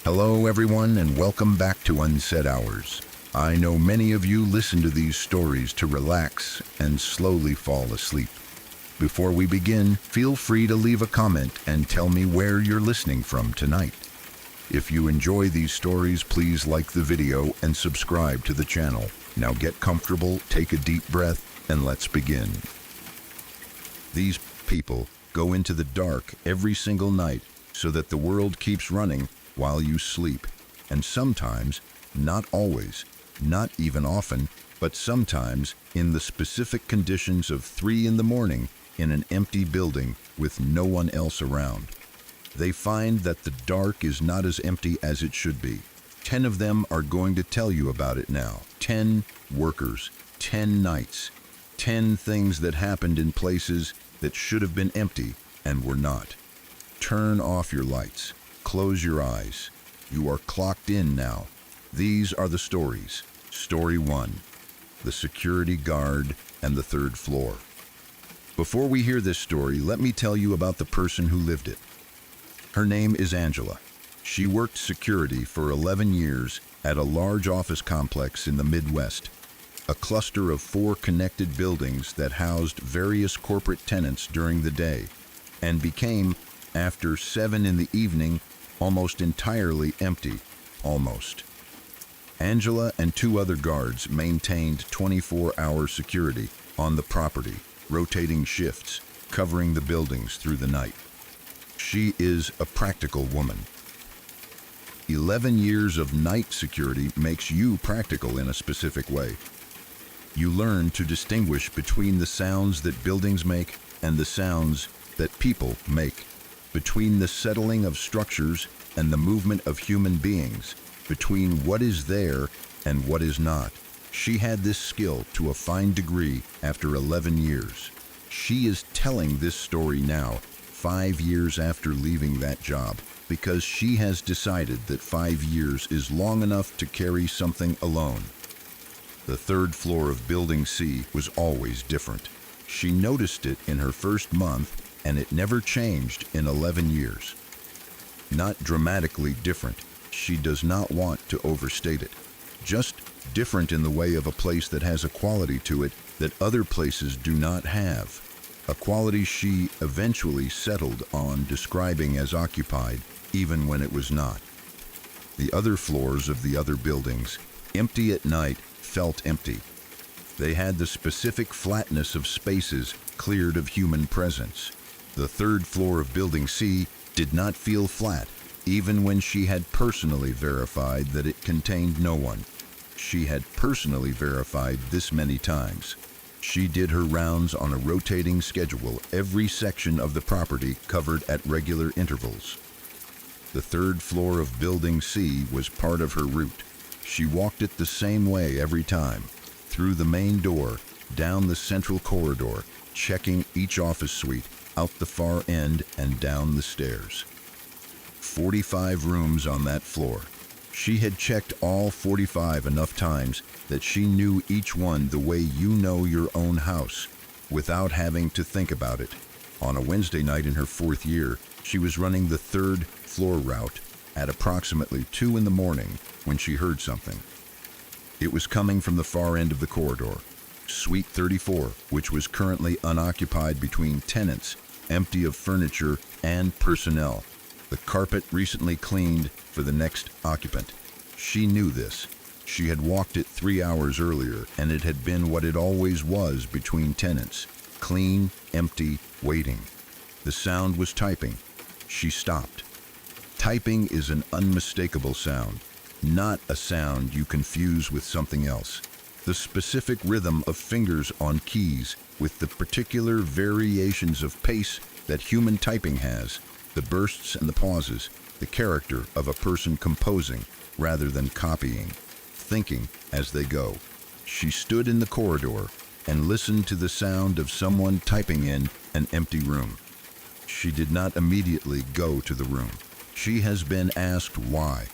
Hello, everyone, and welcome back to Unset Hours. I know many of you listen to these stories to relax and slowly fall asleep. Before we begin, feel free to leave a comment and tell me where you're listening from tonight. If you enjoy these stories, please like the video and subscribe to the channel. Now get comfortable, take a deep breath, and let's begin. These people go into the dark every single night so that the world keeps running while you sleep. And sometimes, not always, not even often, but sometimes in the specific conditions of 3 in the morning in an empty building with no one else around. They find that the dark is not as empty as it should be. 10 of them are going to tell you about it now. 10 workers, 10 nights, 10 things that happened in places that should have been empty and were not. Turn off your lights. Close your eyes. You are clocked in now. These are the stories. Story 1. The security guard and the third floor. Before we hear this story, let me tell you about the person who lived it. Her name is Angela. She worked security for 11 years at a large office complex in the Midwest, a cluster of 4 connected buildings that housed various corporate tenants during the day, and became, after 7 in the evening, almost entirely empty. Almost. Angela and 2 other guards maintained 24-hour security on the property, rotating shifts, covering the buildings through the night. She is a practical woman. 11 years of night security makes you practical in a specific way. You learn to distinguish between the sounds that buildings make and the sounds that people make, between the settling of structures and the movement of human beings, between what is there and what is not. She had this skill to a fine degree after 11 years. She is telling this story now, 5 years after leaving that job, because she has decided that 5 years is long enough to carry something alone. The third floor of Building C was always different. She noticed it in her first month, and it never changed in 11 years. Not dramatically different. She does not want to overstate it. Just different in the way of a place that has a quality to it that other places do not have. A quality she eventually settled on describing as occupied, even when it was not. The other floors of the other buildings, empty at night, felt empty. They had the specific flatness of spaces cleared of human presence. The third floor of Building C did not feel flat, even when she had personally verified that it contained no one. She had personally verified this many times. She did her rounds on a rotating schedule, every section of the property covered at regular intervals. The third floor of Building C was part of her route. She walked it the same way every time, through the main door, down the central corridor, checking each office suite, out the far end and down the stairs. 45 rooms on that floor. She had checked all 45 enough times that she knew each one the way you know your own house, without having to think about it. On a Wednesday night in her 4th year, she was running the third floor route at approximately 2 in the morning when she heard something. It was coming from the far end of the corridor, Suite 34, which was currently unoccupied between tenants, empty of furniture and personnel. The carpet recently cleaned for the next occupant. She knew this. She had walked it 3 hours earlier, and it had been what it always was between tenants. Clean, empty, waiting. The sound was typing. She stopped. Typing is an unmistakable sound, not a sound you confuse with something else. The specific rhythm of fingers on keys with the particular variations of pace that human typing has, the bursts and the pauses, the character of a person composing rather than copying, thinking as they go. She stood in the corridor and listened to the sound of someone typing in an empty room. She did not immediately go to the room. She has been asked why,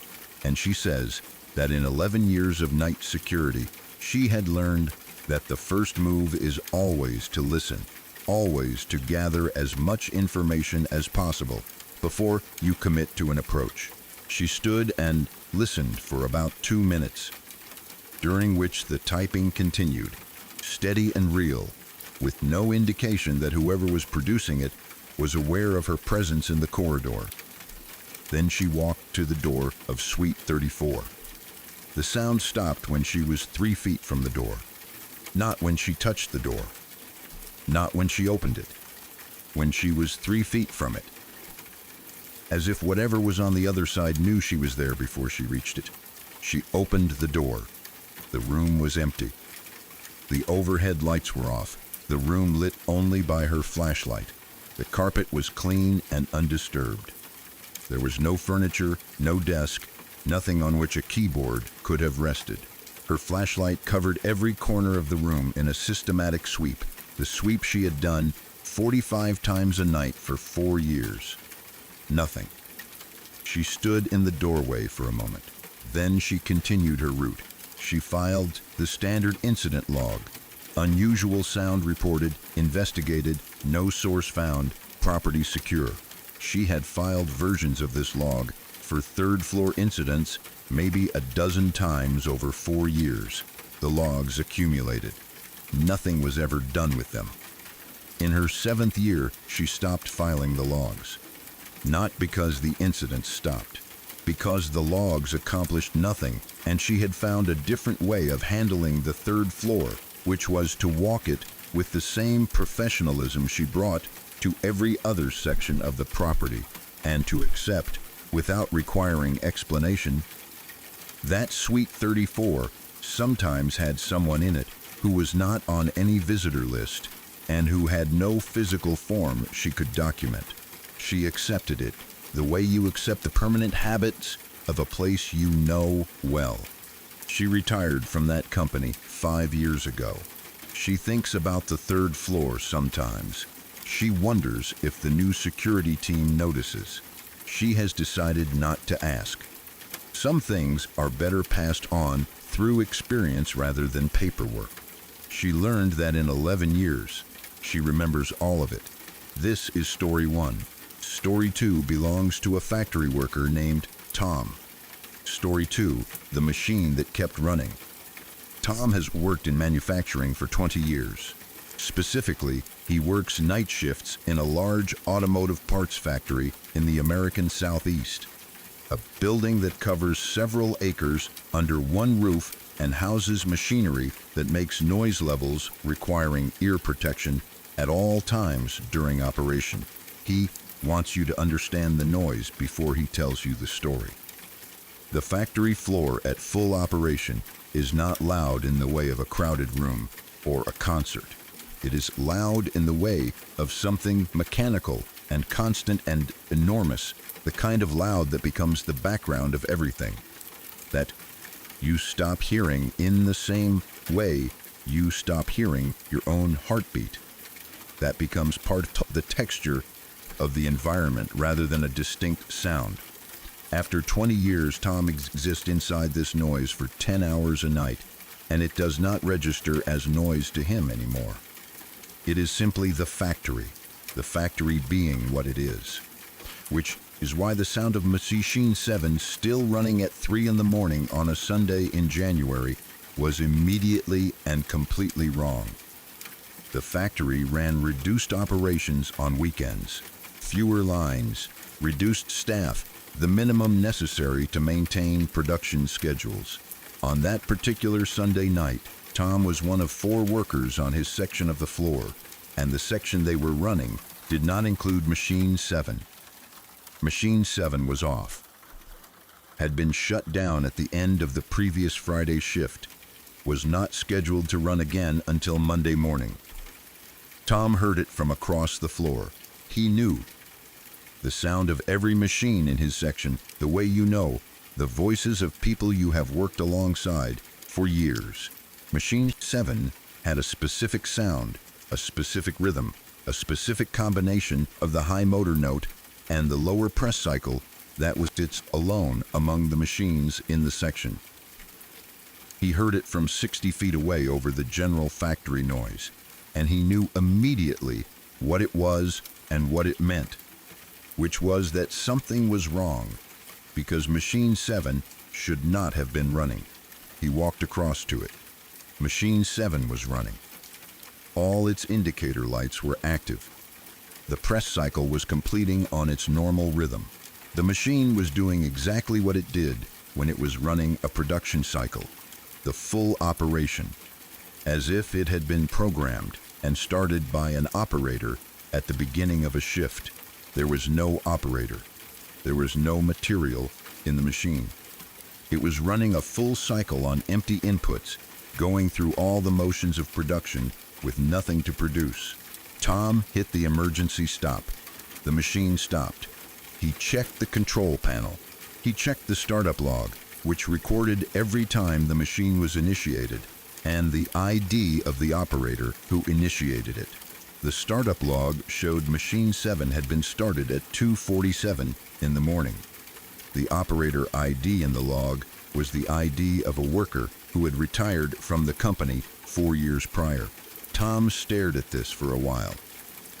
and she says that in 11 years of night security, she had learned that the first move is always to listen, always to gather as much information as possible before you commit to an approach. She stood and listened for about 2 minutes, during which the typing continued, steady and real, with no indication that whoever was producing it was aware of her presence in the corridor. Then she walked to the door of Suite 34. The sound stopped when she was 3 feet from the door. Not when she touched the door. Not when she opened it. When she was 3 feet from it. As if whatever was on the other side knew she was there before she reached it. She opened the door. The room was empty. The overhead lights were off, the room lit only by her flashlight. The carpet was clean and undisturbed. There was no furniture, no desk, nothing on which a keyboard could have rested. Her flashlight covered every corner of the room in a systematic sweep, the sweep she had done 45 times a night for 4 years. Nothing. She stood in the doorway for a moment. Then she continued her route. She filed the standard incident log. Unusual sound reported, investigated, no source found, property secure. She had filed versions of this log for third-floor incidents maybe a dozen times over 4 years. The logs accumulated. Nothing was ever done with them. In her 7th year, she stopped filing the logs. Not because the incidents stopped, because the logs accomplished nothing, and she had found a different way of handling the 3rd floor, which was to walk it with the same professionalism she brought to every other section of the property, and to accept, without requiring explanation, that Suite 34 sometimes had someone in it who was not on any visitor list and who had no physical form she could document. She accepted it the way you accept the permanent habits of a place you know well. She retired from that company 5 years ago. She thinks about the 3rd floor sometimes. She wonders if the new security team notices. She has decided not to ask. Some things are better passed on through experience rather than paperwork. She learned that in 11 years. She remembers all of it. This is story 1. Story 2 belongs to a factory worker named Tom. Story 2, the machine that kept running. Tom has worked in manufacturing for 20 years. Specifically, he works night shifts in a large automotive parts factory in the American Southeast. A building that covers several acres under one roof and houses machinery that makes noise levels requiring ear protection at all times during operation. He wants you to understand the noise before he tells you the story. The factory floor at full operation is not loud in the way of a crowded room or a concert. It is loud in the way of something mechanical and constant and enormous, the kind of loud that becomes the background of everything, that you stop hearing in the same way you stop hearing your own heartbeat. That becomes part of the texture of the environment rather than a distinct sound. After 20 years, Tom exists inside this noise for 10 hours a night, and it does not register as noise to him anymore. It is simply the factory being what it is, which is why the sound of Machine 7 still running at 3 in the morning on a Sunday in January was immediately and completely wrong. The factory ran reduced operations on weekends, fewer lines, reduced staff, the minimum necessary to maintain production schedules. On that particular Sunday night, Tom was one of 4 workers on his section of the floor, and the section they were running did not include Machine 7. Machine 7 was off, had been shut down at the end of the previous Friday shift, was not scheduled to run again until Monday morning. Tom heard it from across the floor. He knew the sound of every machine in his section, the way you know, the voices of people you have worked alongside for years. Machine 7 had a specific sound, a specific rhythm, a specific combination of the high motor note and the lower press cycle that was its alone among the machines in the section. He heard it from 60 feet away over the general factory noise, and he knew immediately what it was and what it meant, which was that something was wrong, because Machine 7 should not have been running. He walked across to it. Machine 7 was running. All its indicator lights were active. The press cycle was completing on its normal rhythm. The machine was doing exactly what it did when it was running a production cycle, the full operation, as if it had been programmed and started by an operator at the beginning of a shift. There was no operator. There was no material in the machine. It was running a full cycle on empty inputs, going through all the motions of production with nothing to produce. Tom hit the emergency stop. The machine stopped. He checked the control panel. He checked the startup log, which recorded every time the machine was initiated, and the ID of the operator who initiated it. The startup log showed Machine 7 had been started at 2:47 in the morning. The operator ID in the log was the ID of a worker who had retired from the company 4 years prior. Tom stared at this for a while.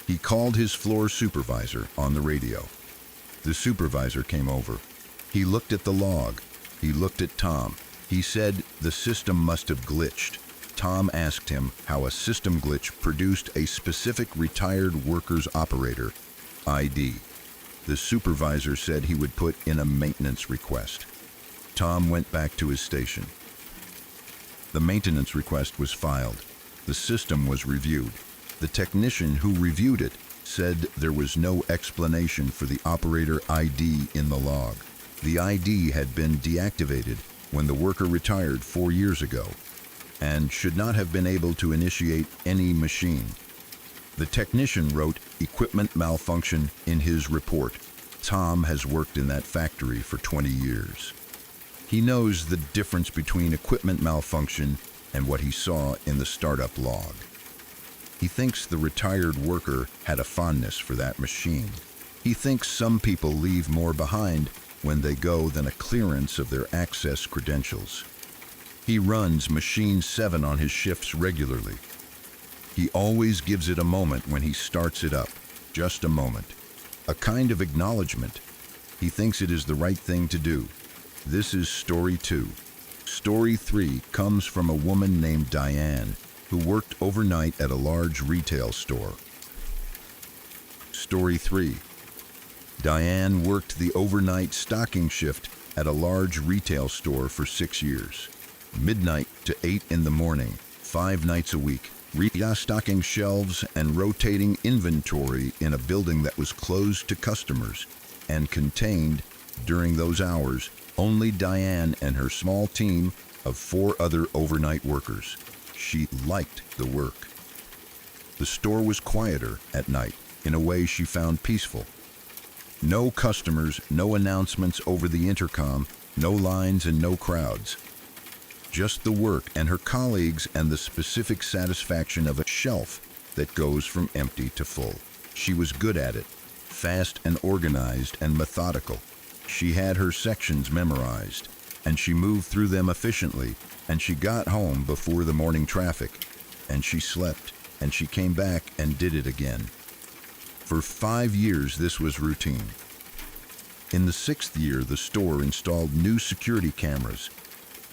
He called his floor supervisor on the radio. The supervisor came over. He looked at the log. He looked at Tom. He said the system must have glitched. Tom asked him how a system glitch produced a specific retired worker's operator ID. The supervisor said he would put in a maintenance request. Tom went back to his station. The maintenance request was filed. The system was reviewed. The technician who reviewed it said there was no explanation for the operator ID in the log. The ID had been deactivated when the worker retired 4 years ago and should not have been able to initiate any machine. The technician wrote equipment malfunction in his report. Tom has worked in that factory for 20 years. He knows the difference between equipment malfunction and what he saw in the startup log. He thinks the retired worker had a fondness for that machine. He thinks some people leave more behind when they go than a clearance of their access credentials. He runs Machine 7 on his shifts regularly. He always gives it a moment when he starts it up, just a moment, a kind of acknowledgement. He thinks it is the right thing to do. This is story 2. Story 3 comes from a woman named Diane, who worked overnight at a large retail store. Story 3. Diane worked the overnight stocking shift at a large retail store for 6 years. Midnight to 8 in the morning, 5 nights a week, restocking shelves and rotating inventory in a building that was closed to customers and contained, during those hours, only Diane and her small team of 4 other overnight workers. She liked the work. The store was quieter at night in a way she found peaceful. No customers, no announcements over the intercom, no lines and no crowds. Just the work and her colleagues and the specific satisfaction of a shelf that goes from empty to full. She was good at it, fast and organized and methodical. She had her sections memorized, and she moved through them efficiently, and she got home before the morning traffic, and she slept, and she came back and did it again. For 5 years, this was routine. In the 6th year, the store installed new security cameras,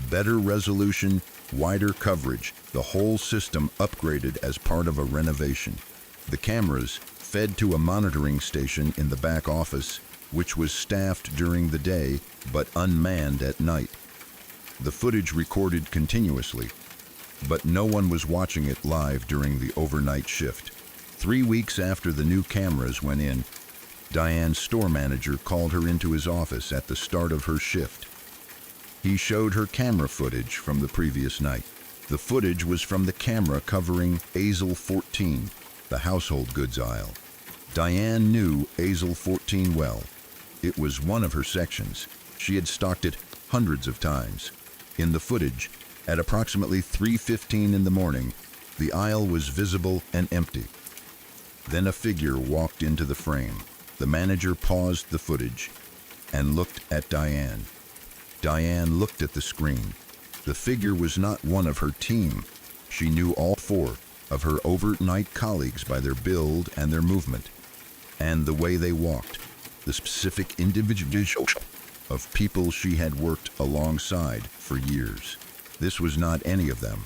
better resolution, wider coverage, the whole system upgraded as part of a renovation. The cameras fed to a monitoring station in the back office, which was staffed during the day but unmanned at night. The footage recorded continuously, but no one was watching it live during the overnight shift. 3 weeks after the new cameras went in, Diane's store manager called her into his office at the start of her shift. He showed her camera footage from the previous night. The footage was from the camera covering aisle 14, the household goods aisle. Diane knew aisle 14 well. It was one of her sections. She had stocked it hundreds of times. In the footage, at approximately 3:15 in the morning, the aisle was visible and empty. Then a figure walked into the frame. The manager paused the footage and looked at Diane. Diane looked at the screen. The figure was not one of her team. She knew all 4 of her overnight colleagues by their build and their movement, and the way they walked, the specific individual. of people she had worked alongside for years. This was not any of them.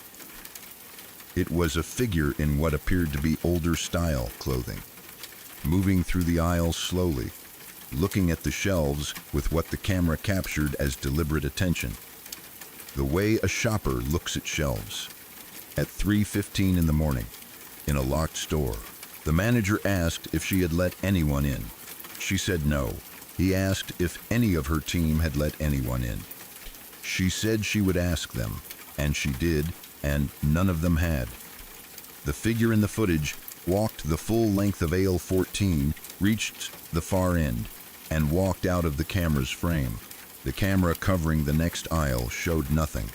It was a figure in what appeared to be older style clothing, moving through the aisles slowly, looking at the shelves with what the camera captured as deliberate attention. The way a shopper looks at shelves. At 3:15 in the morning, in a locked store, the manager asked if she had let anyone in. She said no. He asked if any of her team had let anyone in. She said she would ask them, and she did, and none of them had. The figure in the footage walked the full length of aisle 14, reached the far end, and walked out of the camera's frame. The camera covering the next aisle showed nothing.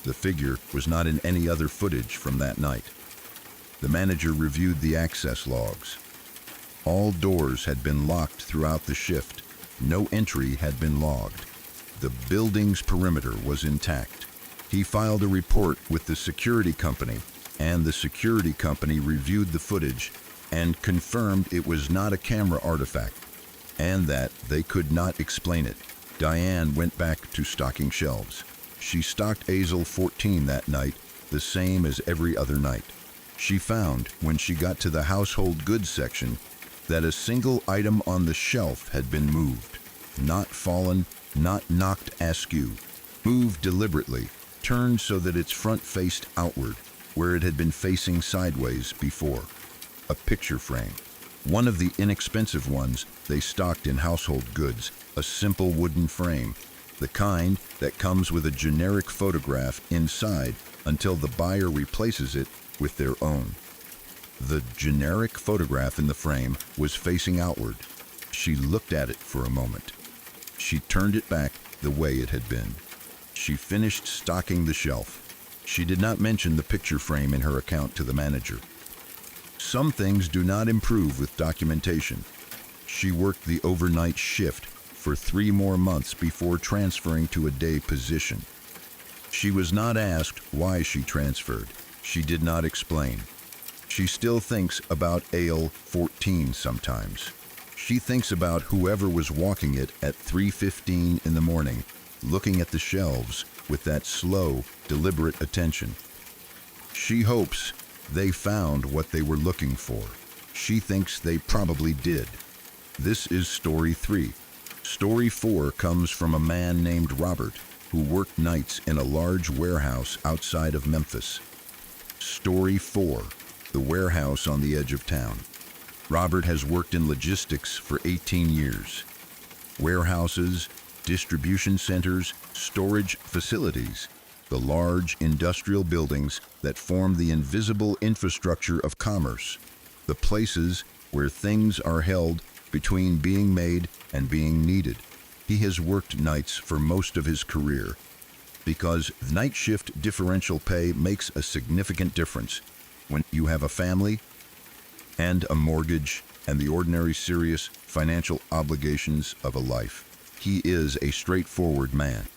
The figure was not in any other footage from that night. The manager reviewed the access logs. All doors had been locked throughout the shift. No entry had been logged. The building's perimeter was intact. He filed a report with the security company, and the security company reviewed the footage and confirmed it was not a camera artifact, and that they could not explain it. Diane went back to stocking shelves. She stocked aisle 14 that night, the same as every other night. She found, when she got to the household goods section, that a single item on the shelf had been moved. Not fallen, not knocked askew. Moved deliberately, turned so that its front faced outward, where it had been facing sideways before. A picture frame. One of the inexpensive ones they stocked in household goods, a simple wooden frame, the kind that comes with a generic photograph inside until the buyer replaces it with their own. The generic photograph in the frame was facing outward. She looked at it for a moment. She turned it back the way it had been. She finished stocking the shelf. She did not mention the picture frame in her account to the manager. Some things do not improve with documentation. She worked the overnight shift for 3 more months before transferring to a day position. She was not asked why she transferred. She did not explain. She still thinks about aisle 14 sometimes. She thinks about whoever was walking it at 3:15 in the morning, looking at the shelves with that slow, deliberate attention. She hopes they found what they were looking for. She thinks they probably did. This is story 3. Story 4 comes from a man named Robert, who worked nights in a large warehouse outside of Memphis. Story 4, the warehouse on the edge of town. Robert has worked in logistics for 18 years. Warehouses, distribution centers, storage facilities, the large industrial buildings that form the invisible infrastructure of commerce, the places where things are held between being made and being needed. He has worked nights for most of his career because night shift differential pay makes a significant difference when you have a family and a mortgage and the ordinary serious financial obligations of a life. He is a straightforward man.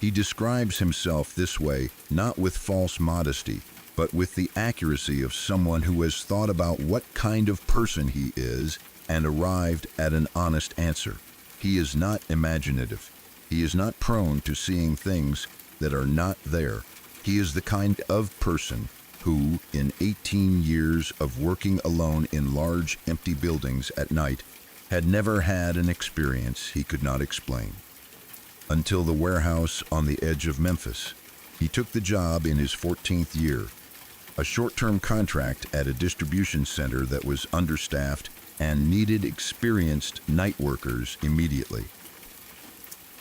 He describes himself this way, not with false modesty, but with the accuracy of someone who has thought about what kind of person he is and arrived at an honest answer. He is not imaginative. He is not prone to seeing things that are not there. He is the kind of person who, in 18 years of working alone in large, empty buildings at night, had never had an experience he could not explain. Until the warehouse on the edge of Memphis. He took the job in his 14th year, a short-term contract at a distribution center that was understaffed and needed experienced night workers immediately.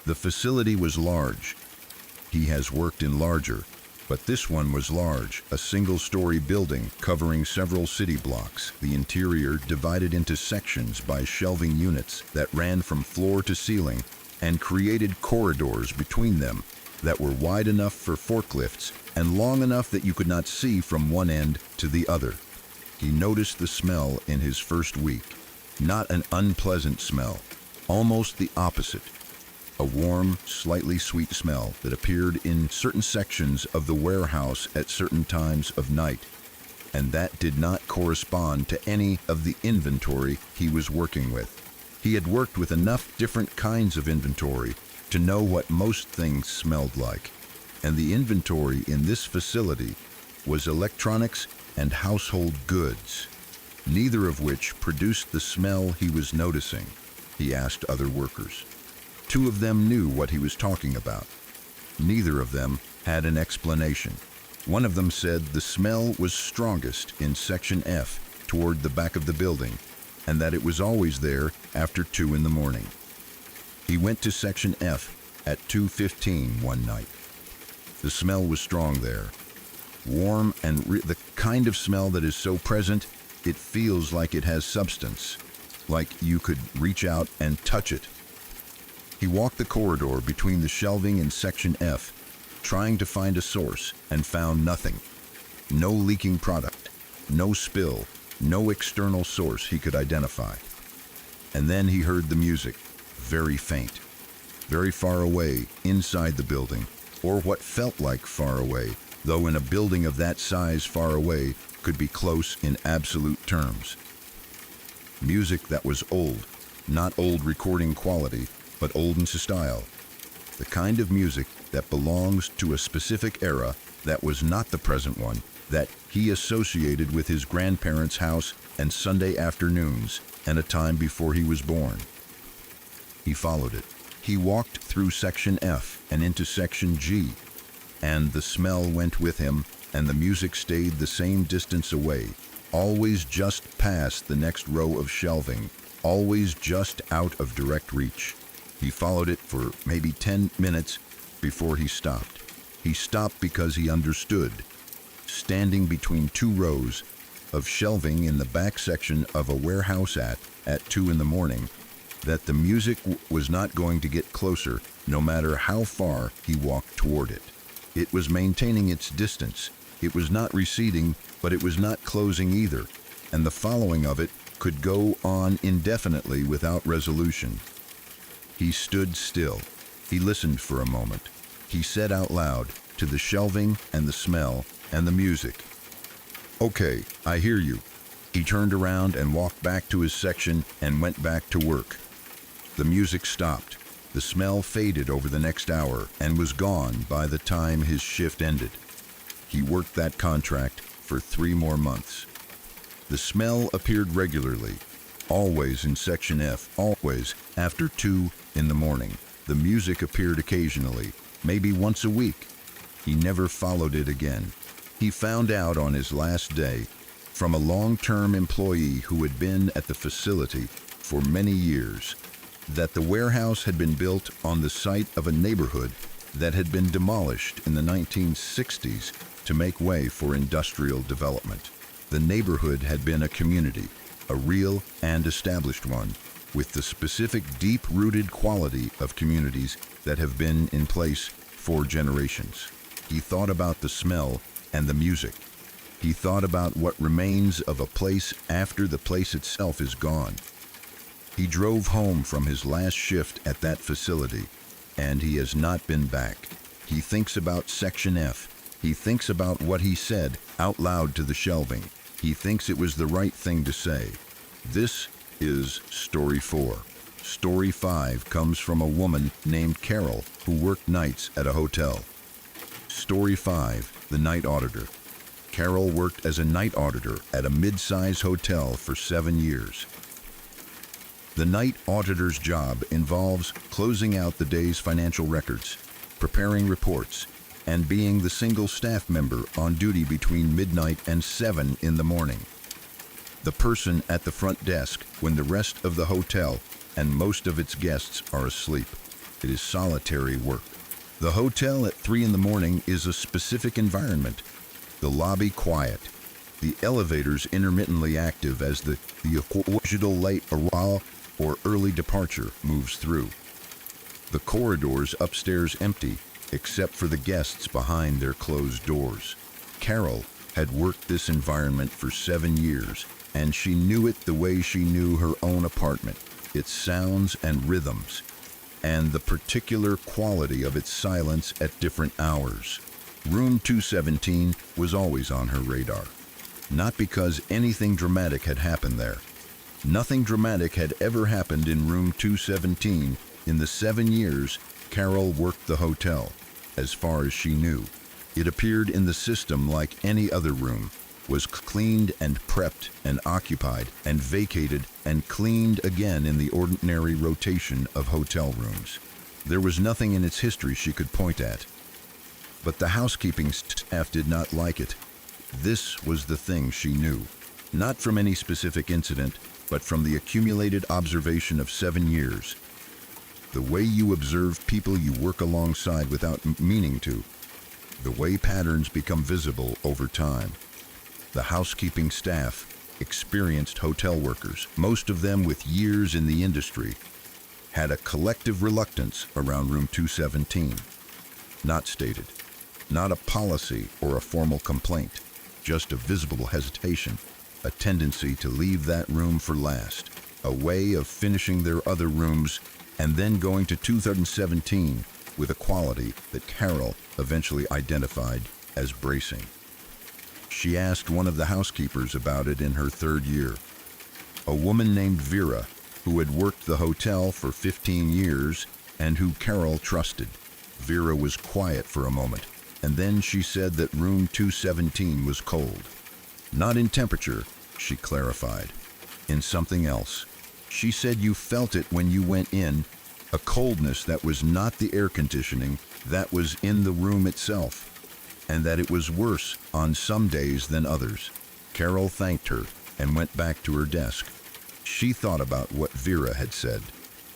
The facility was large. He has worked in larger, but this one was large, a single-story building covering several city blocks, the interior divided into sections by shelving units that ran from floor to ceiling and created corridors between them that were wide enough for forklifts and long enough that you could not see from one end to the other. He noticed the smell in his first week. Not an unpleasant smell, almost the opposite. A warm, slightly sweet smell that appeared in certain sections of the warehouse at certain times of night, and that did not correspond to any of the inventory he was working with. He had worked with enough different kinds of inventory to know what most things smelled like, and the inventory in this facility was electronics and household goods, neither of which produced the smell he was noticing. He asked other workers. Two of them knew what he was talking about. Neither of them had an explanation. One of them said the smell was strongest in Section F toward the back of the building, and that it was always there after 2 in the morning. He went to Section F at 2:15 one night. The smell was strong there. Warm and the kind of smell that is so present, it feels like it has substance, like you could reach out and touch it. He walked the corridor between the shelving in Section F, trying to find a source, and found nothing. No leaking product, no spill, no external source he could identify. And then he heard the music, very faint, very far away inside the building, or what felt like far away, though in a building of that size far away could be close in absolute terms. Music that was old, not old recording quality, but old in style. The kind of music that belongs to a specific era that was not the present one, that he associated with his grandparents' house and Sunday afternoons and a time before he was born. He followed it. He walked through Section F and into Section G, and the smell went with him, and the music stayed the same distance away, always just past the next row of shelving, always just out of direct reach. He followed it for maybe 10 minutes before he stopped. He stopped because he understood, standing between 2 rows of shelving in the back section of a warehouse at 2 in the morning, that the music was not going to get closer no matter how far he walked toward it. It was maintaining its distance. It was not receding, but it was not closing either, and the following of it could go on indefinitely without resolution. He stood still. He listened for a moment. He said out loud, to the shelving and the smell and the music, "Okay, I hear you." He turned around and walked back to his section and went back to work. The music stopped. The smell faded over the next hour and was gone by the time his shift ended. He worked that contract for 3 more months. The smell appeared regularly, always in Section F, always after 2 in the morning. The music appeared occasionally, maybe once a week. He never followed it again. He found out on his last day from a long-term employee who had been at the facility for many years that the warehouse had been built on the site of a neighborhood that had been demolished in the 1960s to make way for industrial development. The neighborhood had been a community, a real and established one, with the specific deep-rooted quality of communities that have been in place for generations. He thought about the smell and the music. He thought about what remains of a place after the place itself is gone. He drove home from his last shift at that facility, and he has not been back. He thinks about Section F. He thinks about what he said out loud to the shelving. He thinks it was the right thing to say. This is Story 4. Story 5 comes from a woman named Carol who worked nights at a hotel. Story 5, the night auditor. Carol worked as a night auditor at a mid-size hotel for 7 years. The night auditor's job involves closing out the day's financial records, preparing reports, and being the single staff member on duty between midnight and 7 in the morning. The person at the front desk when the rest of the hotel and most of its guests are asleep. It is solitary work. The hotel at 3 in the morning is a specific environment. The lobby quiet. The elevators intermittently active as the occasional late arrival or early departure moves through. The corridors upstairs empty, except for the guests behind their closed doors. Carol had worked this environment for 7 years, and she knew it the way she knew her own apartment, its sounds and rhythms, and the particular quality of its silence at different hours. Room 217 was always on her radar, not because anything dramatic had happened there, Nothing dramatic had ever happened in room 217 in the 7 years Carol worked the hotel, as far as she knew. It appeared in the system like any other room, was cleaned and prepped and occupied and vacated and cleaned again in the ordinary rotation of hotel rooms. There was nothing in its history she could point at. But the housekeeping staff did not like it. This was the thing she knew, not from any specific incident, but from the accumulated observation of 7 years. The way you observe people you work alongside without meaning to, the way patterns become visible over time. The housekeeping staff, experienced hotel workers, most of them with years in the industry, had a collective reluctance around room 217. Not stated, not a policy or a formal complaint, just a visible hesitation, a tendency to leave that room for last, a way of finishing their other rooms and then going to 217 with a quality that Carol eventually identified as bracing. She asked one of the housekeepers about it in her 3rd year. A woman named Vera, who had worked the hotel for 15 years and who Carol trusted. Vera was quiet for a moment, and then she said that room 217 was cold. Not in temperature, she clarified, in something else. She said you felt it when you went in, a coldness that was not the air conditioning, that was in the room itself, and that it was worse on some days than others. Carol thanked her and went back to her desk. She thought about what Vera had said.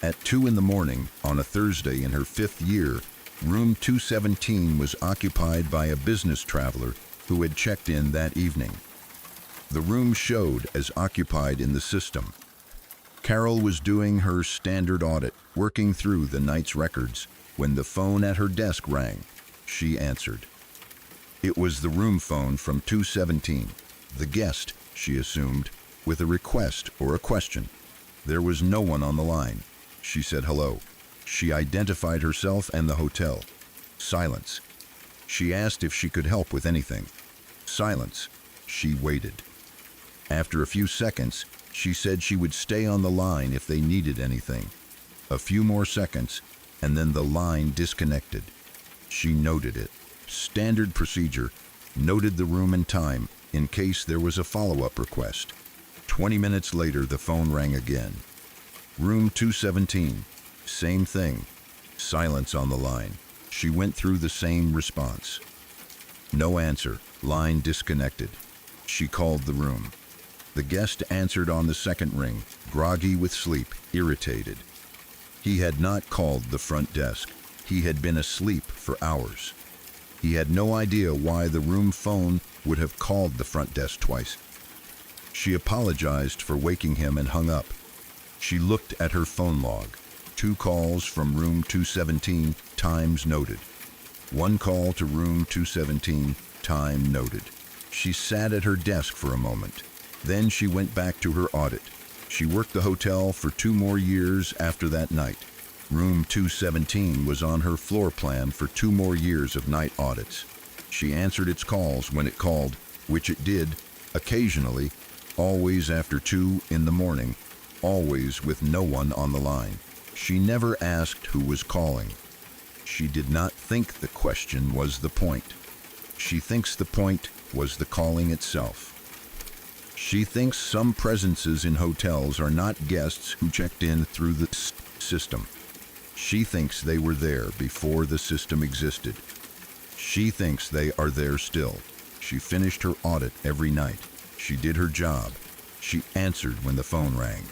At 2 in the morning, on a Thursday in her 5th year, room 217 was occupied by a business traveler who had checked in that evening. The room showed as occupied in the system. Carol was doing her standard audit, working through the night's records, when the phone at her desk rang. She answered. It was the room phone from 217. The guest, she assumed, with a request or a question. There was no one on the line. She said hello. She identified herself and the hotel. Silence. She asked if she could help with anything. Silence. She waited. After a few seconds, she said she would stay on the line if they needed anything. A few more seconds, and then the line disconnected. She noted it. Standard procedure. Noted the room and time in case there was a follow-up request. 20 minutes later, the phone rang again. Room 217. Same thing. Silence on the line. She went through the same response. No answer. Line disconnected. She called the room. The guest answered on the second ring, groggy with sleep, irritated. He had not called the front desk. He had been asleep for hours. He had no idea why the room phone would have called the front desk twice. She apologized for waking him and hung up. She looked at her phone log. 2 calls from room 217, times noted. 1 call to room 217, time noted. She sat at her desk for a moment. Then she went back to her audit. She worked the hotel for 2 more years after that night. Room 217 was on her floor plan for 2 more years of night audits. She answered its calls when it called, which it did, occasionally, always after 2 in the morning, always with no one on the line. She never asked who was calling. She did not think the question was the point. She thinks the point was the calling itself. She thinks some presences in hotels are not guests who checked in through the system. She thinks they were there before the system existed. She thinks they are there still. She finished her audit every night. She did her job. She answered when the phone rang.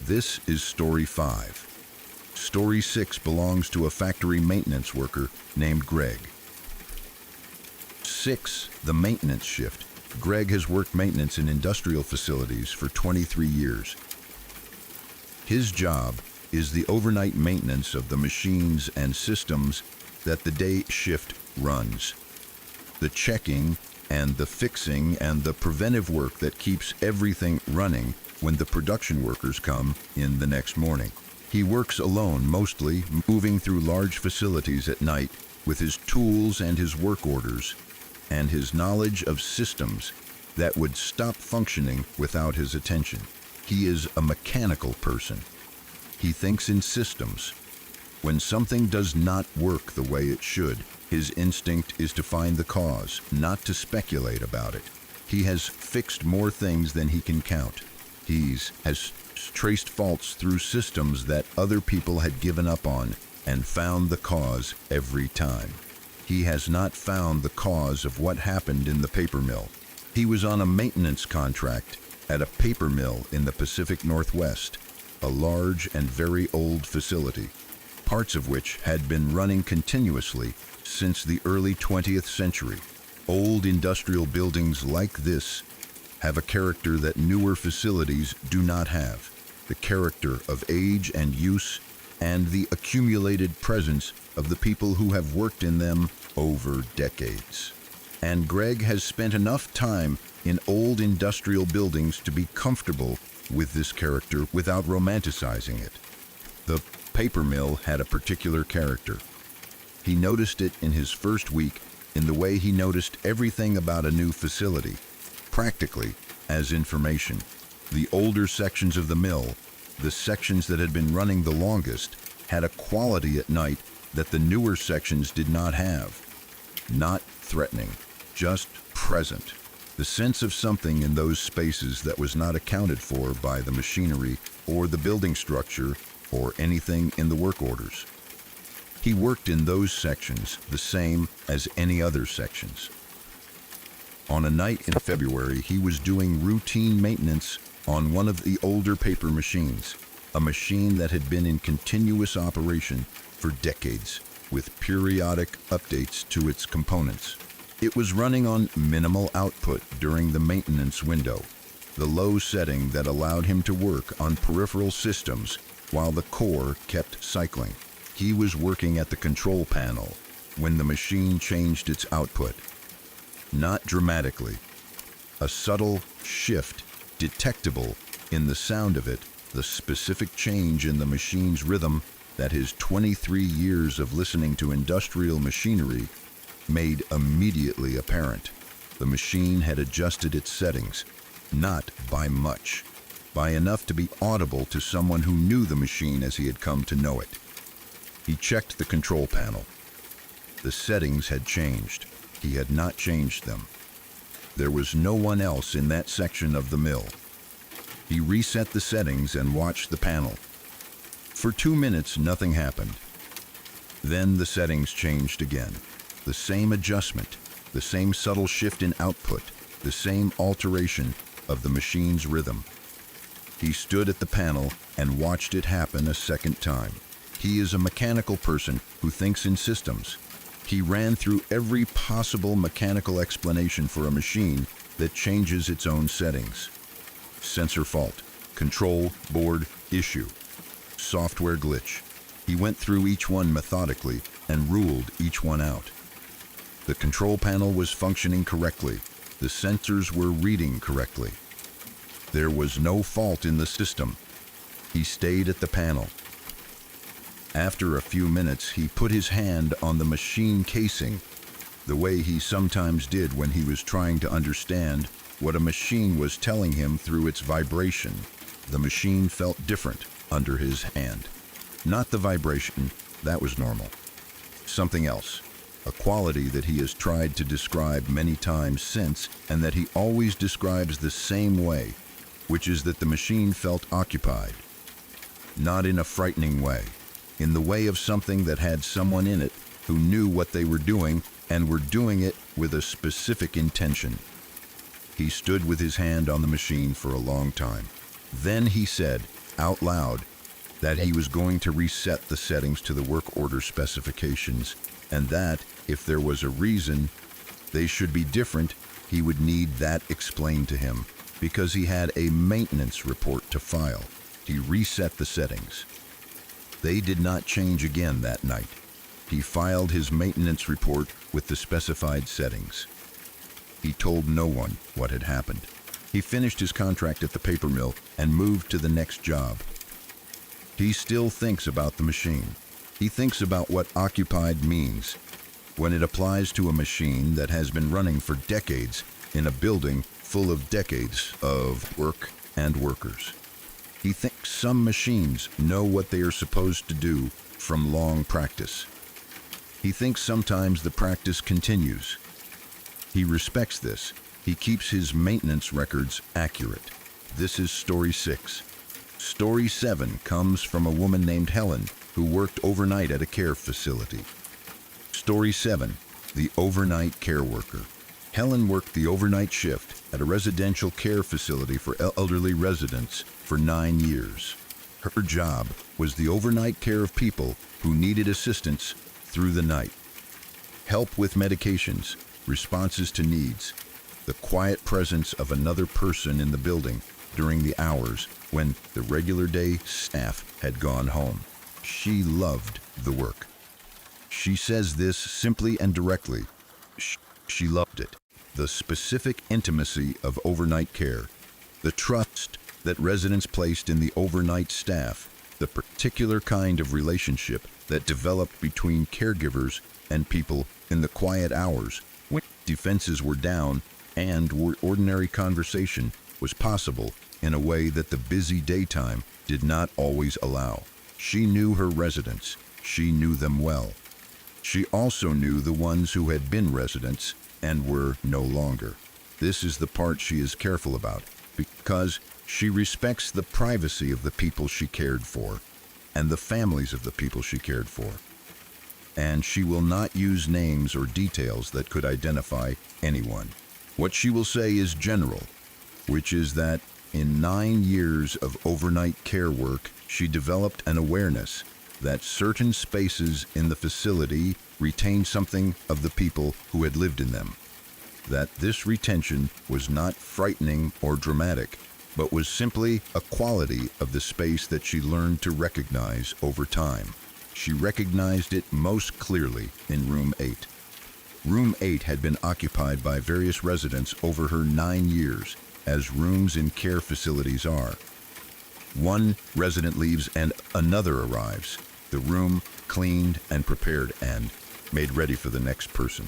This is story 5. Story 6 belongs to a factory maintenance worker named Greg. 6. The maintenance shift. Greg has worked maintenance in industrial facilities for 23 years. His job is the overnight maintenance of the machines and systems that the day shift runs. The checking and the fixing and the preventive work that keeps everything running when the production workers come in the next morning. He works alone mostly, moving through large facilities at night with his tools and his work orders and his knowledge of systems that would stop functioning without his attention. He is a mechanical person. He thinks in systems. When something does not work the way it should, his instinct is to find the cause, not to speculate about it. He has fixed more things than he can count. He has traced faults through systems that other people had given up on and found the cause every time. He has not found the cause of what happened in the paper mill. He was on a maintenance contract at a paper mill in the Pacific Northwest, a large and very old facility, parts of which had been running continuously since the early 20th century. Old industrial buildings like this have a character that newer facilities do not have, the character of age and use and the accumulated presence of the people who have worked in them over decades. And Greg has spent enough time in old industrial buildings to be comfortable with this character without romanticizing it. The paper mill had a particular character. He noticed it in his first week in the way he noticed everything about a new facility, practically as information. The older sections of the mill, the sections that had been running the longest, had a quality at night that the newer sections did not have. Not threatening, just present. The sense of something in those spaces that was not accounted for by the machinery or the building structure or anything in the work orders. He worked in those sections the same as any other sections. On a night in February, he was doing routine maintenance on one of the older paper machines, a machine that had been in continuous operation for decades, with periodic updates to its components. It was running on minimal output during the maintenance window, the low setting that allowed him to work on peripheral systems while the core kept cycling. He was working at the control panel when the machine changed its output. Not dramatically. A subtle shift detectable in the sound of it, the specific change in the machine's rhythm that his 23 years of listening to industrial machinery made immediately apparent. The machine had adjusted its settings, not by much, by enough to be audible to someone who knew the machine as he had come to know it. He checked the control panel. The settings had changed. He had not changed them. There was no one else in that section of the mill. He reset the settings and watched the panel. For 2 minutes, nothing happened. Then the settings changed again. The same adjustment, the same subtle shift in output, the same alteration of the machine's rhythm. He stood at the panel and watched it happen a second time. He is a mechanical person who thinks in systems. He ran through every possible mechanical explanation for a machine that changes its own settings. Sensor fault, control board issue, software glitch. He went through each one methodically and ruled each one out. The control panel was functioning correctly. The sensors were reading correctly. There was no fault in the system. He stayed at the panel. After a few minutes, he put his hand on the machine casing, the way he sometimes did when he was trying to understand what a machine was telling him through its vibration. The machine felt different under his hand. Not the vibration, that was normal. Something else, a quality that he has tried to describe many times since and that he always describes the same way, which is that the machine felt occupied. Not in a frightening way, in the way of something that had someone in it who knew what they were doing and were doing it with a specific intention. He stood with his hand on the machine for a long time. Then he said, out loud, that he was going to reset the settings to the work order specifications, and that, if there was a reason they should be different, he would need that explained to him, because he had a maintenance report to file. He reset the settings. They did not change again that night. He filed his maintenance report with the specified settings. He told no one what had happened. He finished his contract at the paper mill and moved to the next job. He still thinks about the machine. He thinks about what occupied means when it applies to a machine that has been running for decades in a building full of decades of work and workers. He thinks some machines know what they are supposed to do from long practice. He thinks sometimes the practice continues. He respects this. He keeps his maintenance records accurate. This is story 6. Story 7 comes from a woman named Helen who worked overnight at a care facility. Story 7, the overnight care worker. Helen worked the overnight shift at a residential care facility for elderly residents for 9 years. Her job was the overnight care of people who needed assistance through the night. Help with medications, responses to needs, the quiet presence of another person in the building during the hours when the regular day staff had gone home. She loved the work. She says this simply and directly. She loved it. The specific intimacy of overnight care, the trust that residents placed in the overnight staff, the particular kind of relationship that developed between caregivers and people in the quiet hours when defenses were down and where ordinary conversation was possible in a way that the busy daytime did not always allow. She knew her residents. She knew them well. She also knew the ones who had been residents and were no longer. This is the part she is careful about, because she respects the privacy of the people she cared for and the families of the people she cared for. And she will not use names or details that could identify anyone. What she will say is general, which is that in 9 years of overnight care work, she developed an awareness that certain spaces in the facility retained something of the people who had lived in them. That this retention was not frightening or dramatic, but was simply a quality of the space that she learned to recognize over time. She recognized it most clearly in Room 8. Room 8 had been occupied by various residents over her 9 years, as rooms in care facilities are. One resident leaves and another arrives. The room cleaned and prepared and made ready for the next person.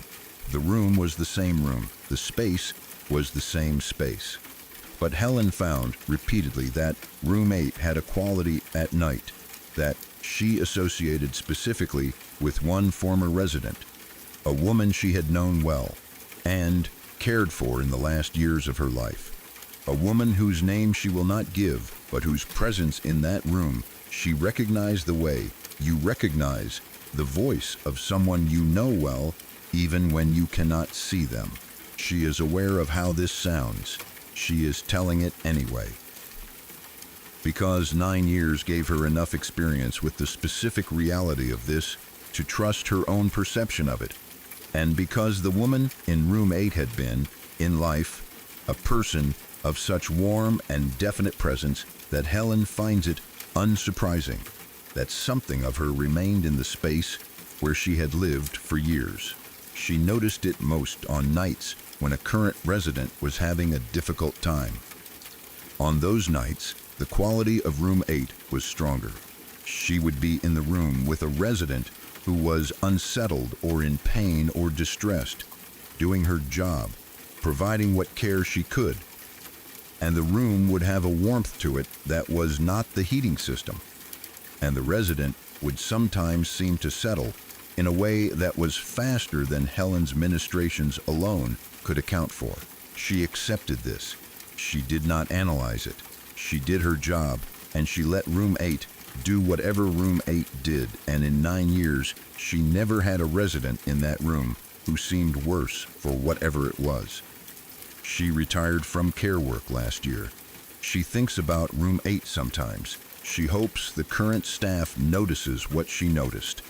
The room was the same room. The space was the same space. But Helen found repeatedly that Room 8 had a quality at night that she associated specifically with one former resident, a woman she had known well and cared for in the last years of her life. A woman whose name she will not give, but whose presence in that room she recognized the way you recognize the voice of someone you know well, even when you cannot see them. She is aware of how this sounds. She is telling it anyway. Because 9 years gave her enough experience with the specific reality of this to trust her own perception of it, and because the woman in Room 8 had been, in life, a person of such warm and definite presence that Helen finds it unsurprising that something of her remained in the space where she had lived for years. She noticed it most on nights when a current resident was having a difficult time. On those nights, the quality of Room 8 was stronger. She would be in the room with a resident who was unsettled or in pain or distressed, doing her job, providing what care she could. And the room would have a warmth to it that was not the heating system. And the resident would sometimes seem to settle in a way that was faster than Helen's ministrations alone could account for. She accepted this. She did not analyze it. She did her job, and she let Room 8 do whatever Room 8 did, and in 9 years, she never had a resident in that room who seemed worse for whatever it was. She retired from care work last year. She thinks about Room 8 sometimes. She hopes the current staff notices what she noticed.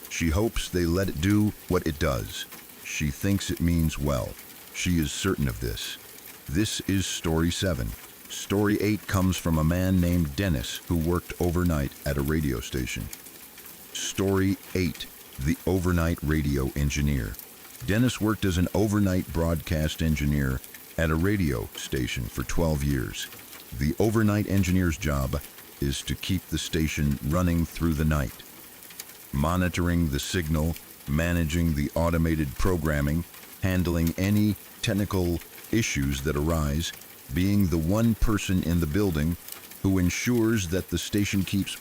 She hopes they let it do what it does. She thinks it means well. She is certain of this. This is Story 7. Story 8 comes from a man named Dennis who worked overnight at a radio station. Story 8, the overnight radio engineer. Dennis worked as an overnight broadcast engineer at a radio station for 12 years. The overnight engineer's job is to keep the station running through the night, monitoring the signal, managing the automated programming, handling any technical issues that arise, being the one person in the building who ensures that the station keeps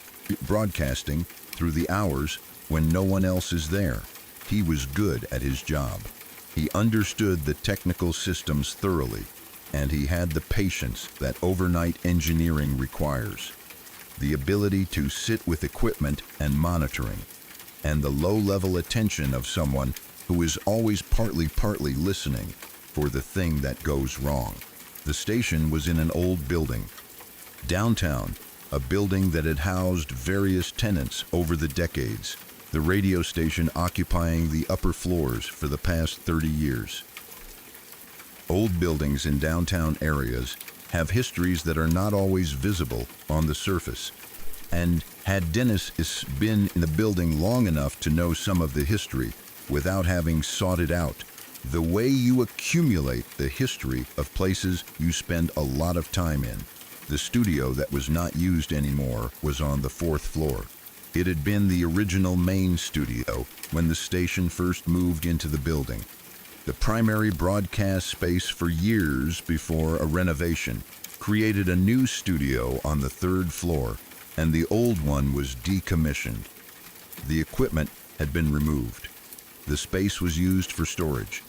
broadcasting through the hours when no one else is there. He was good at his job. He understood the technical systems thoroughly, and he had the patience that overnight engineering requires. The ability to sit with equipment and monitoring, and the low-level attention of someone who is always partly listening for the thing that goes wrong. The station was in an old building, downtown, a building that had housed various tenants over the decades, the radio station occupying the upper floors for the past 30 years. Old buildings in downtown areas have histories that are not always visible on the surface. And had Dennis been in the building long enough to know some of the history without having sought it out, the way you accumulate the history of places you spend a lot of time in. The studio that was not used anymore was on the 4th floor. It had been the original main studio when the station first moved into the building. The primary broadcast space for years before a renovation created a new studio on the 3rd floor, and the old one was decommissioned. The equipment had been removed. The space was used for storage.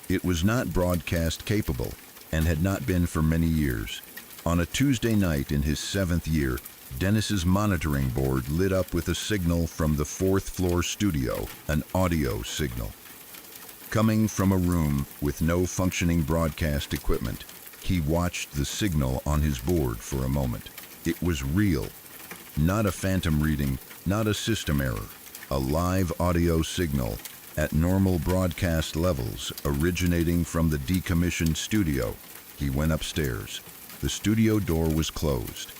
It was not broadcast capable and had not been for many years. On a Tuesday night in his 7th year, Dennis's monitoring board lit up with a signal from the 4th floor studio, an audio signal. Coming from a room with no functioning broadcast equipment, he watched the signal on his board for a moment. It was real. Not a phantom reading, not a system error. A live audio signal at normal broadcast levels originating from the decommissioned studio. He went upstairs. The studio door was closed.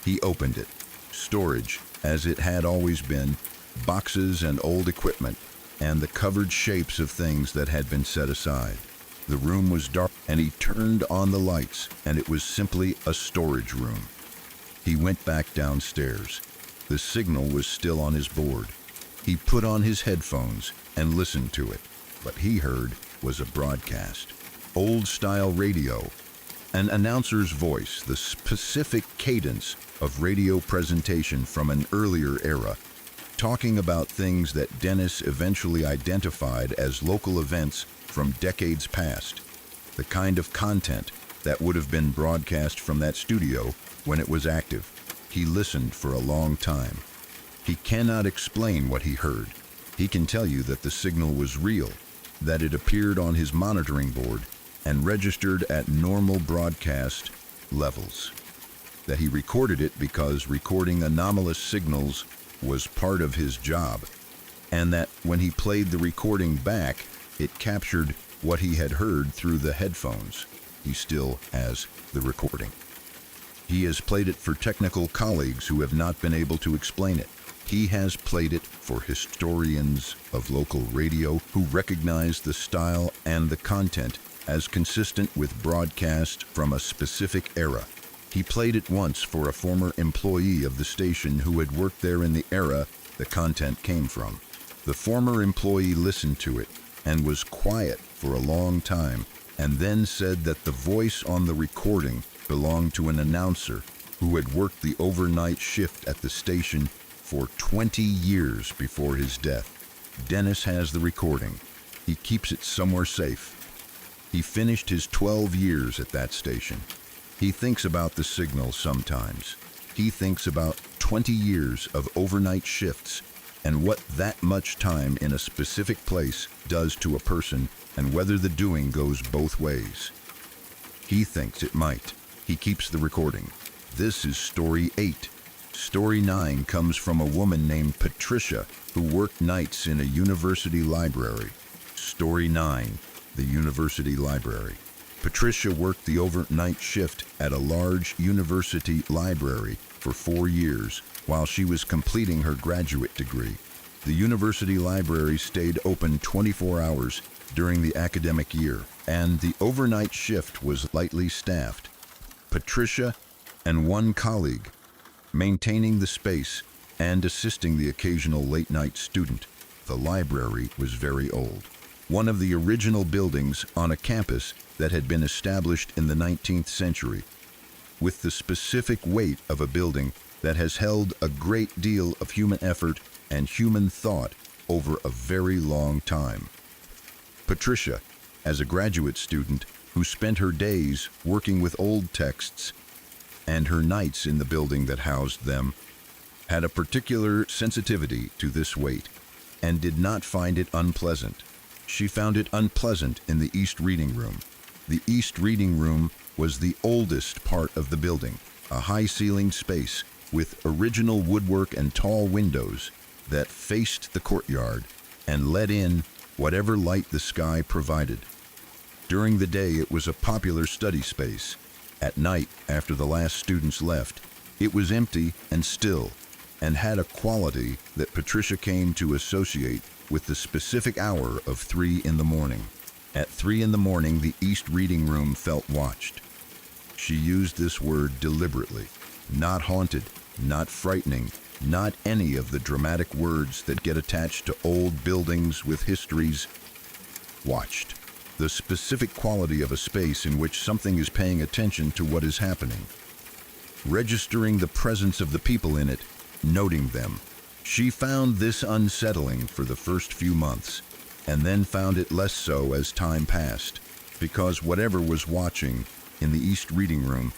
He opened it. Storage, as it had always been, boxes and old equipment, and the covered shapes of things that had been set aside. The room was dark, and he turned on the lights, and it was simply a storage room. He went back downstairs. The signal was still on his board. He put on his headphones and listened to it. What he heard was a broadcast. Old-style radio. An announcer's voice, the specific cadence of radio presentation from an earlier era, talking about things that Dennis eventually identified as local events from decades past. The kind of content that would have been broadcast from that studio when it was active. He listened for a long time. He cannot explain what he heard. He can tell you that the signal was real, that it appeared on his monitoring board and registered at normal broadcast levels, that he recorded it because recording anomalous signals was part of his job, and that when he played the recording back, it captured what he had heard through the headphones. He still has the recording. He has played it for technical colleagues who have not been able to explain it. He has played it for historians of local radio who recognize the style and the content as consistent with broadcast from a specific era. He played it once for a former employee of the station who had worked there in the era the content came from. The former employee listened to it and was quiet for a long time, and then said that the voice on the recording belonged to an announcer who had worked the overnight shift at the station for 20 years before his death. Dennis has the recording. He keeps it somewhere safe. He finished his 12 years at that station. He thinks about the signal sometimes. He thinks about 20 years of overnight shifts and what that much time in a specific place does to a person and whether the doing goes both ways. He thinks it might. He keeps the recording. This is story 8. Story 9 comes from a woman named Patricia who worked nights in a university library. Story 9, the university library. Patricia worked the overnight shift at a large university library for 4 years while she was completing her graduate degree. The university library stayed open 24 hours during the academic year, and the overnight shift was lightly staffed. Patricia and one colleague maintaining the space and assisting the occasional late-night student. The library was very old. One of the original buildings on a campus that had been established in the 19th century. with the specific weight of a building that has held a great deal of human effort and human thought over a very long time. Patricia, as a graduate student who spent her days working with old texts and her nights in the building that housed them, had a particular sensitivity to this weight and did not find it unpleasant. She found it unpleasant in the East Reading Room. The East Reading Room was the oldest part of the building, a high-ceilinged space with original woodwork and tall windows that faced the courtyard and let in whatever light the sky provided. During the day, it was a popular study space. At night, after the last students left, it was empty and still, and had a quality that Patricia came to associate with the specific hour of 3 in the morning. At 3 in the morning, the East Reading Room felt watched. She used this word deliberately. Not haunted, not frightening, not any of the dramatic words that get attached to old buildings with histories. Watched. The specific quality of a space in which something is paying attention to what is happening, registering the presence of the people in it, noting them. She found this unsettling for the first few months, and then found it less so as time passed, because whatever was watching in the East Reading Room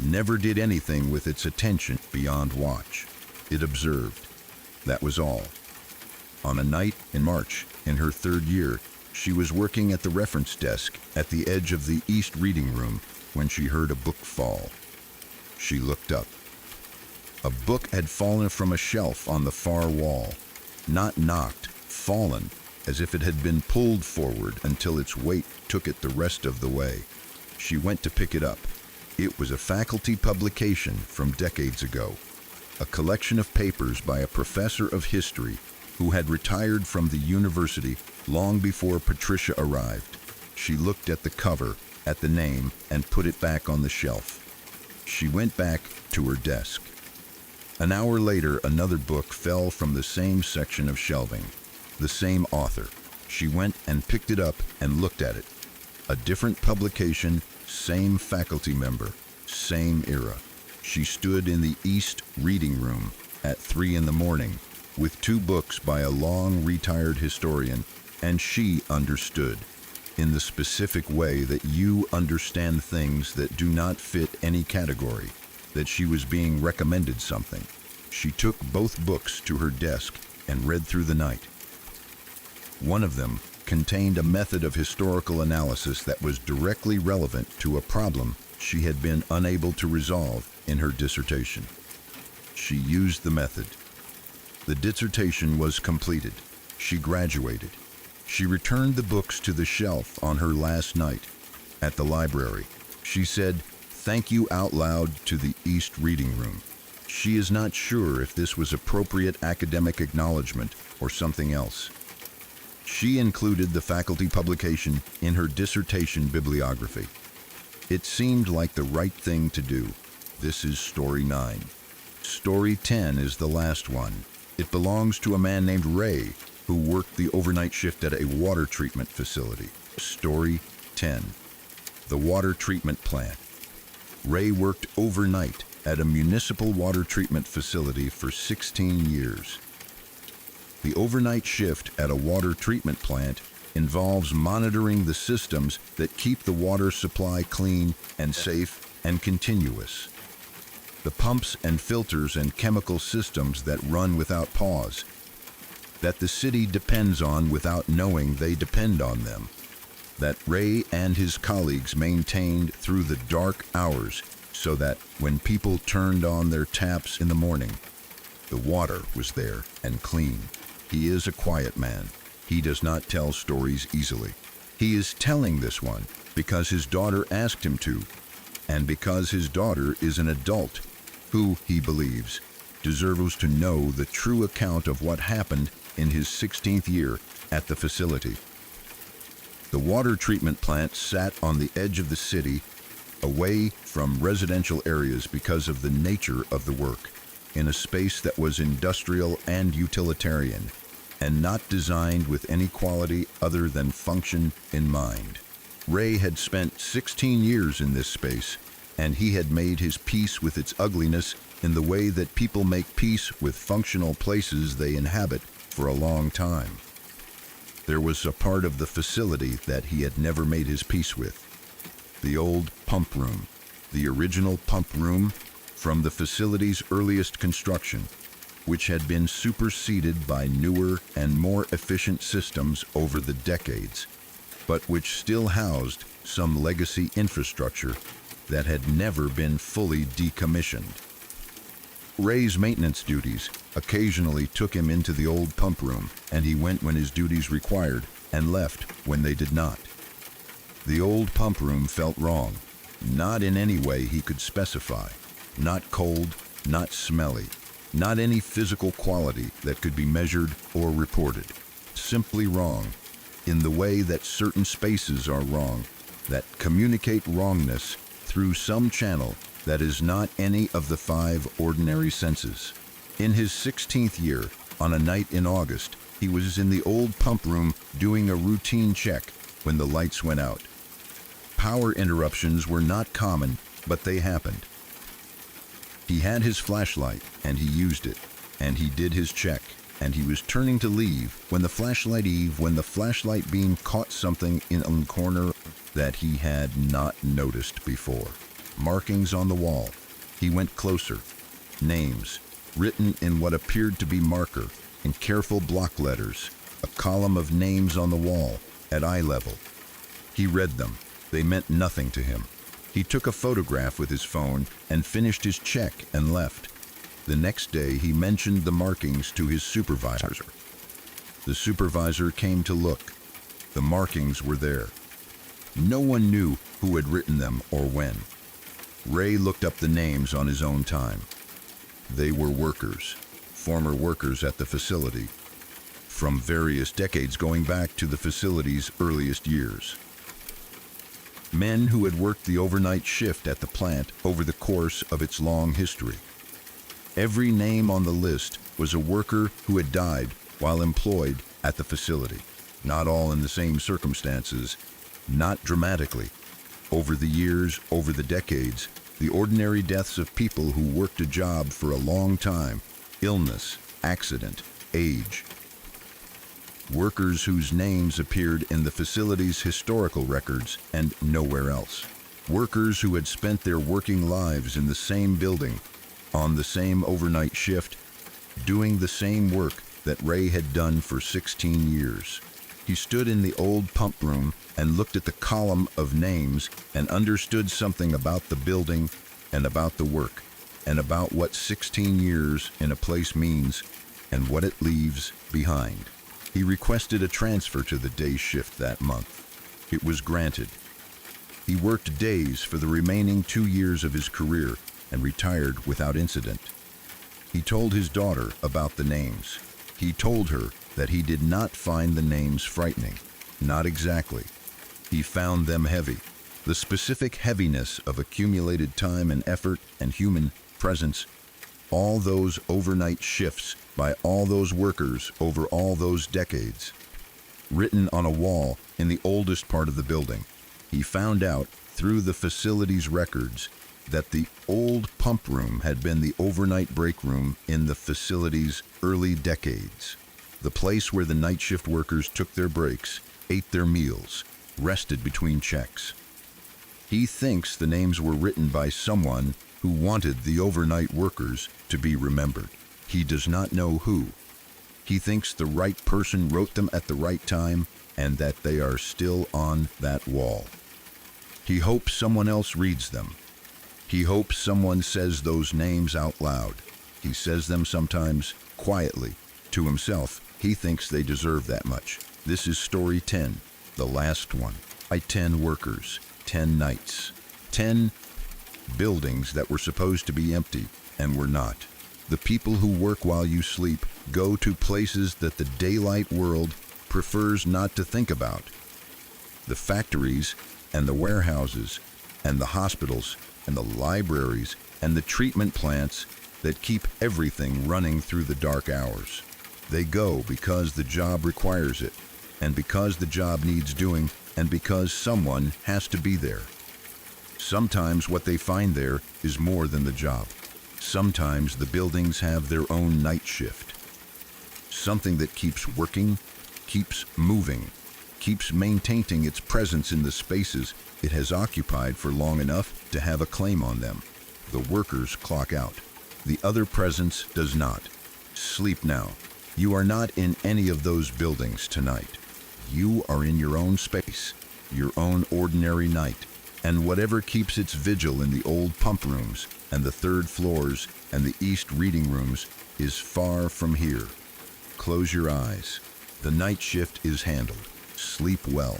never did anything with its attention beyond watch. It observed. That was all. On a night in March, in her 3rd year, she was working at the reference desk at the edge of the East Reading Room when she heard a book fall. She looked up. A book had fallen from a shelf on the far wall. Not knocked, fallen, as if it had been pulled forward until its weight took it the rest of the way. She went to pick it up. It was a faculty publication from decades ago, a collection of papers by a professor of history who had retired from the university long before Patricia arrived. She looked at the cover, at the name, and put it back on the shelf. She went back to her desk. An hour later, another book fell from the same section of shelving, the same author. She went and picked it up and looked at it. A different publication, same faculty member, same era. She stood in the East Reading Room at 3 in the morning with 2 books by a long retired historian, and she understood, in the specific way that you understand things that do not fit any category, that she was being recommended something. She took both books to her desk and read through the night. One of them contained a method of historical analysis that was directly relevant to a problem she had been unable to resolve in her dissertation. She used the method. The dissertation was completed. She graduated. She returned the books to the shelf on her last night at the library. She said, "Thank you" out loud to the East Reading Room. She is not sure if this was appropriate academic acknowledgement or something else. She included the faculty publication in her dissertation bibliography. It seemed like the right thing to do. This is story 9. Story 10 is the last one. It belongs to a man named Ray, who worked the overnight shift at a water treatment facility. Story 10. The water treatment plant. Ray worked overnight at a municipal water treatment facility for 16 years. The overnight shift at a water treatment plant involves monitoring the systems that keep the water supply clean and safe and continuous. The pumps and filters and chemical systems that run without pause, that the city depends on without knowing they depend on them, that Ray and his colleagues maintained through the dark hours so that when people turned on their taps in the morning, the water was there and clean. He is a quiet man. He does not tell stories easily. He is telling this one because his daughter asked him to, and because his daughter is an adult who, he believes, deserves to know the true account of what happened in his 16th year at the facility. The water treatment plant sat on the edge of the city, away from residential areas because of the nature of the work, in a space that was industrial and utilitarian, and not designed with any quality other than function in mind. Ray had spent 16 years in this space, and he had made his peace with its ugliness in the way that people make peace with functional places they inhabit for a long time. There was a part of the facility that he had never made his peace with. The old pump room, the original pump room from the facility's earliest construction, which had been superseded by newer and more efficient systems over the decades, but which still housed some legacy infrastructure that had never been fully decommissioned. Ray's maintenance duties occasionally took him into the old pump room, and he went when his duties required and left when they did not. The old pump room felt wrong, not in any way he could specify, not cold, not smelly, not any physical quality that could be measured or reported. Simply wrong, in the way that certain spaces are wrong, that communicate wrongness through some channel that is not any of the 5 ordinary senses. In his 16th year, on a night in August, he was in the old pump room doing a routine check when the lights went out. Power interruptions were not common, but they happened. He had his flashlight, and he used it, and he did his check, and he was turning to leave when the flashlight beam caught something in a corner that he had not noticed before. Markings on the wall. He went closer. Names, written in what appeared to be marker, in careful block letters, a column of names on the wall, at eye level. He read them. They meant nothing to him. He took a photograph with his phone and finished his check and left. The next day, he mentioned the markings to his supervisor. The supervisor came to look. The markings were there. No one knew who had written them or when. Ray looked up the names on his own time. They were workers, former workers at the facility, from various decades going back to the facility's earliest years. Men who had worked the overnight shift at the plant over the course of its long history. Every name on the list was a worker who had died while employed at the facility. Not all in the same circumstances, not dramatically. Over the years, over the decades, the ordinary deaths of people who worked a job for a long time, illness, accident, age. Workers whose names appeared in the facility's historical records and nowhere else. Workers who had spent their working lives in the same building, on the same overnight shift, doing the same work that Ray had done for 16 years. He stood in the old pump room and looked at the column of names and understood something about the building and about the work and about what 16 years in a place means and what it leaves behind. He requested a transfer to the day shift that month. It was granted. He worked days for the remaining 2 years of his career and retired without incident. He told his daughter about the names. He told her that he did not find the names frightening. Not exactly. He found them heavy. The specific heaviness of accumulated time and effort and human presence. All those overnight shifts by all those workers over all those decades. Written on a wall in the oldest part of the building. He found out through the facility's records that the old pump room had been the overnight break room in the facility's early decades. The place where the night shift workers took their breaks, ate their meals, rested between checks. He thinks the names were written by someone who wanted the overnight workers to be remembered. He does not know who. He thinks the right person wrote them at the right time and that they are still on that wall. He hopes someone else reads them. He hopes someone says those names out loud. He says them sometimes quietly to himself. He thinks they deserve that much. This is story 10, the last one. 10 workers, 10 nights, 10 buildings that were supposed to be empty and were not. The people who work while you sleep go to places that the daylight world prefers not to think about. The factories and the warehouses and the hospitals and the libraries and the treatment plants that keep everything running through the dark hours. They go because the job requires it, and because the job needs doing, and because someone has to be there. Sometimes what they find there is more than the job. Sometimes the buildings have their own night shift. Something that keeps working, keeps moving, keeps maintaining its presence in the spaces it has occupied for long enough to have a claim on them. The workers clock out. The other presence does not. Sleep now. You are not in any of those buildings tonight. You are in your own space, your own ordinary night, and whatever keeps its vigil in the old pump rooms and the third floors and the east reading rooms is far from here. Close your eyes. The night shift is handled. Sleep well.